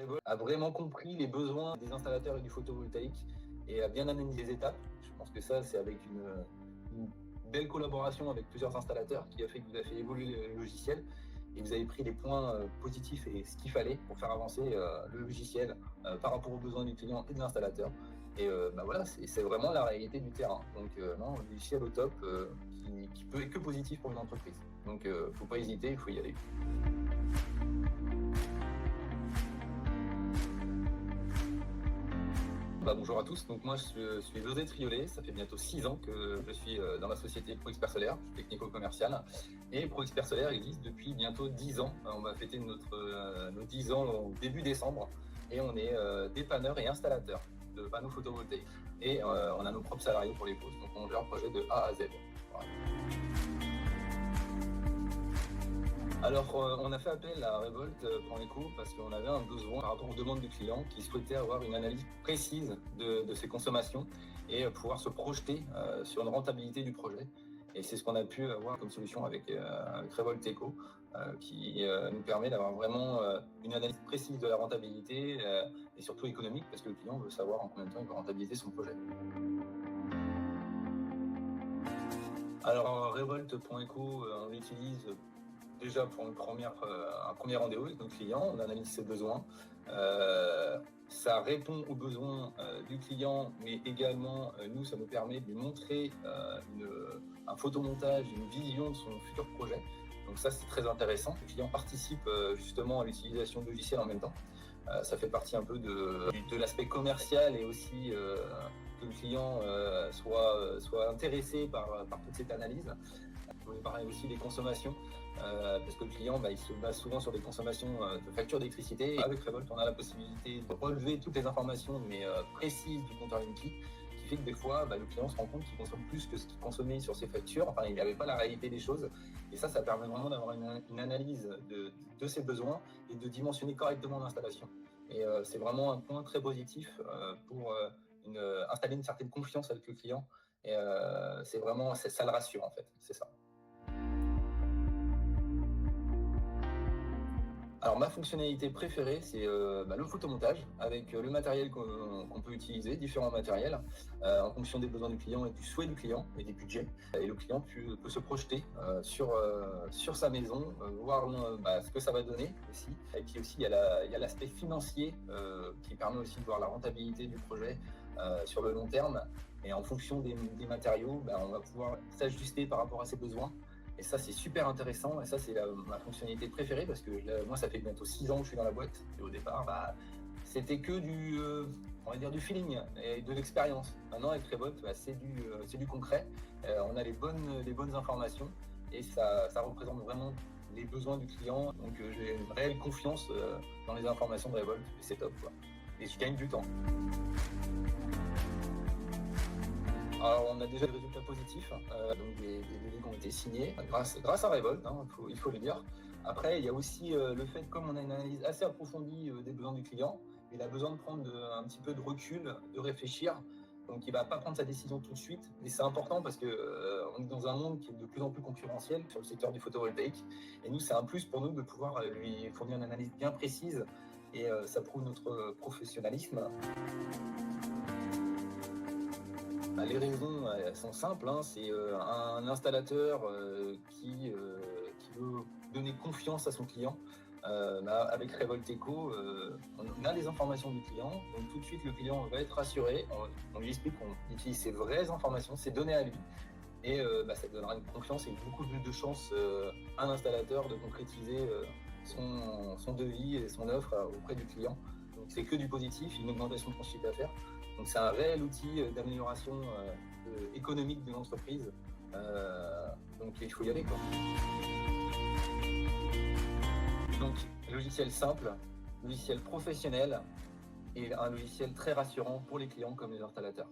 Revolt a vraiment compris les besoins des installateurs et du photovoltaïque et a bien analysé les étapes. Je pense que ça, c'est avec une belle collaboration avec plusieurs installateurs qui a fait que vous avez fait évoluer le logiciel et vous avez pris les points positifs et ce qu'il fallait pour faire avancer le logiciel par rapport aux besoins du client et de l'installateur. Et voilà, c'est vraiment la réalité du terrain. Donc non, le logiciel au top qui peut être que positif pour une entreprise. Donc faut pas hésiter, il faut y aller. Bonjour à tous, donc moi je suis José Triolet, ça fait bientôt 6 ans que je suis dans la société ProExpert Solaire, je suis technico-commercial, et ProExpert Solaire existe depuis bientôt 10 ans. On va fêter nos 10 ans au début décembre, et on est dépanneur et installateur de panneaux photovoltaïques. Et on a nos propres salariés pour les pauses, donc on gère le projet de A à Z. Voilà. Alors, on a fait appel à Revolt.eco parce qu'on avait un besoin par rapport aux demandes du client qui souhaitait avoir une analyse précise de ses consommations et pouvoir se projeter sur une rentabilité du projet. Et c'est ce qu'on a pu avoir comme solution avec Revolt.eco qui nous permet d'avoir vraiment une analyse précise de la rentabilité et surtout économique parce que le client veut savoir en combien de temps il va rentabiliser son projet. Alors, Revolt.eco, on l'utilise déjà pour un premier rendez-vous avec nos clients, on analyse ses besoins. Ça répond aux besoins du client, mais également, nous, ça nous permet de lui montrer un photomontage, une vision de son futur projet. Donc ça, c'est très intéressant. Le client participe justement à l'utilisation de logiciels en même temps. Ça fait partie un peu de l'aspect commercial et aussi que le client soit intéressé par toute cette analyse. Je voulais parler aussi des consommations, parce que le client il se base souvent sur des consommations de factures d'électricité. Avec Revolt, on a la possibilité de relever toutes les informations, mais précises du compteur Linky, qui fait que des fois, le client se rend compte qu'il consomme plus que ce qu'il consommait sur ses factures. Enfin, il n'avait pas la réalité des choses. Et ça permet vraiment d'avoir une analyse de ses besoins et de dimensionner correctement l'installation. Et c'est vraiment un point très positif pour installer une certaine confiance avec le client. Et c'est vraiment, ça le rassure en fait, c'est ça. Alors ma fonctionnalité préférée, c'est le photomontage avec le matériel qu'on peut utiliser, différents matériels, en fonction des besoins du client et du souhait du client et des budgets. Et le client peut se projeter sur sa maison, voir ce que ça va donner aussi. Et puis aussi, il y a l'aspect financier qui permet aussi de voir la rentabilité du projet sur le long terme. Et en fonction des matériaux, on va pouvoir s'ajuster par rapport à ses besoins. Et ça, c'est super intéressant. Et ça, c'est ma fonctionnalité préférée parce que moi, ça fait bientôt 6 ans que je suis dans la boîte. Et au départ, c'était que du feeling et de l'expérience. Maintenant, avec Revolt, c'est du concret. On a les bonnes informations et ça représente vraiment les besoins du client. Donc, j'ai une réelle confiance dans les informations de Revolt et c'est top, quoi. Et je gagne du temps. Alors, on a déjà des résultats positifs, donc des devis qui ont été signés grâce à Revolt, il faut le dire. Après, il y a aussi le fait, comme on a une analyse assez approfondie des besoins du client, il a besoin de prendre un petit peu de recul, de réfléchir. Donc, il ne va pas prendre sa décision tout de suite. Et c'est important parce qu'on est dans un monde qui est de plus en plus concurrentiel sur le secteur du photovoltaïque. Et nous, c'est un plus pour nous de pouvoir lui fournir une analyse bien précise. Et ça prouve notre professionnalisme. Les raisons elles sont simples, c'est un installateur qui veut donner confiance à son client. Avec Revolt.eco, on a les informations du client, donc tout de suite le client va être rassuré, on lui explique qu'on utilise ses vraies informations, ses données à lui, et ça donnera une confiance et beaucoup plus de chance à un installateur de concrétiser son devis et son offre auprès du client. Donc c'est que du positif, une augmentation de son chiffre d'affaires. Donc c'est un réel outil d'amélioration économique de l'entreprise. Donc il faut y aller, quoi. Donc logiciel simple, logiciel professionnel et un logiciel très rassurant pour les clients comme les installateurs.